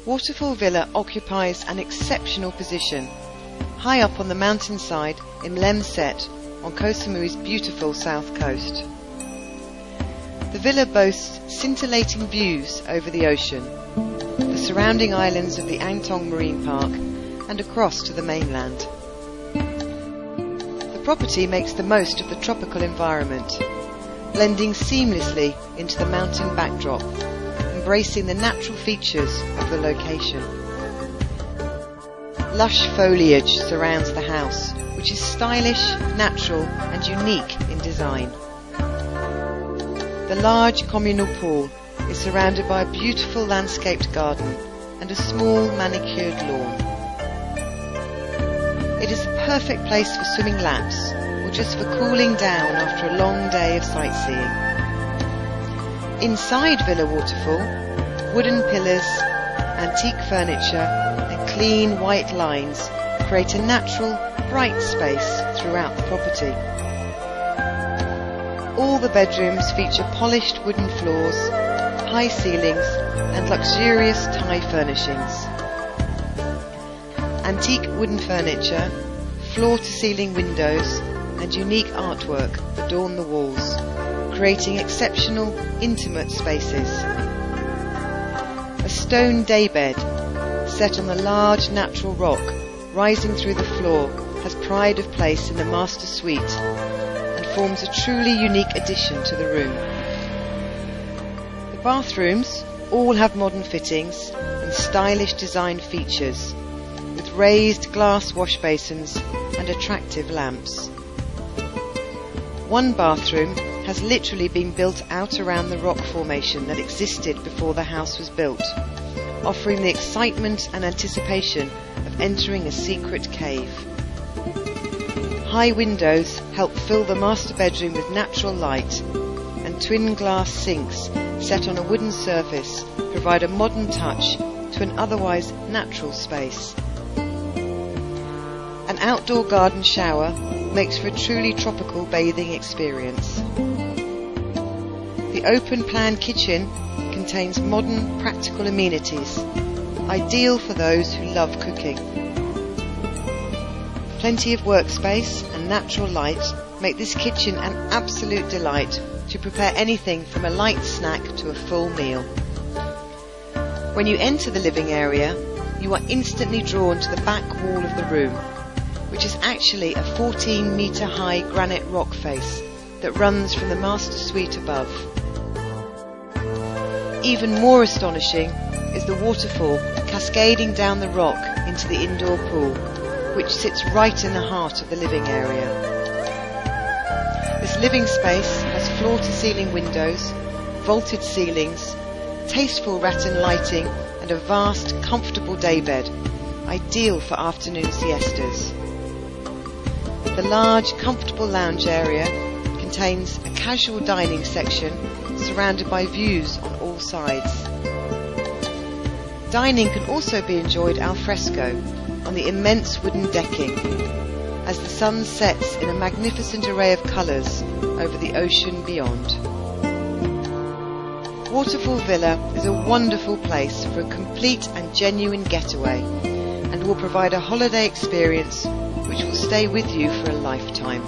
Waterfall Villa occupies an exceptional position, high up on the mountainside in Lemset on Koh Samui's beautiful south coast. The villa boasts scintillating views over the ocean, the surrounding islands of the Angtong Marine Park, and across to the mainland. The property makes the most of the tropical environment, blending seamlessly into the mountain backdrop, embracing the natural features of the location. Lush foliage surrounds the house, which is stylish, natural and unique in design. The large communal pool is surrounded by a beautiful landscaped garden and a small manicured lawn. It is the perfect place for swimming laps or just for cooling down after a long day of sightseeing. Inside Villa Waterfall, wooden pillars, antique furniture and clean white lines create a natural, bright space throughout the property. All the bedrooms feature polished wooden floors, high ceilings and luxurious Thai furnishings. Antique wooden furniture, floor-to-ceiling windows and unique artwork adorn the walls, creating exceptional, intimate spaces. A stone daybed, set on a large natural rock rising through the floor, has pride of place in the master suite and forms a truly unique addition to the room. The bathrooms all have modern fittings and stylish design features, with raised glass wash basins and attractive lamps. One bathroom has literally been built out around the rock formation that existed before the house was built, offering the excitement and anticipation of entering a secret cave. High windows help fill the master bedroom with natural light, and twin glass sinks set on a wooden surface provide a modern touch to an otherwise natural space. An outdoor garden shower makes for a truly tropical bathing experience. The open-plan kitchen contains modern, practical amenities, ideal for those who love cooking. Plenty of workspace and natural light make this kitchen an absolute delight to prepare anything from a light snack to a full meal. When you enter the living area, you are instantly drawn to the back wall of the room, which is actually a 14-metre high granite rock face that runs from the master suite above. Even more astonishing is the waterfall cascading down the rock into the indoor pool, which sits right in the heart of the living area. This living space has floor-to-ceiling windows, vaulted ceilings, tasteful rattan lighting and a vast, comfortable daybed, ideal for afternoon siestas. The large, comfortable lounge area contains a casual dining section surrounded by views on all sides. Dining can also be enjoyed al fresco on the immense wooden decking as the sun sets in a magnificent array of colours over the ocean beyond. Waterfall Villa is a wonderful place for a complete and genuine getaway and will provide a holiday experience which will stay with you for a lifetime.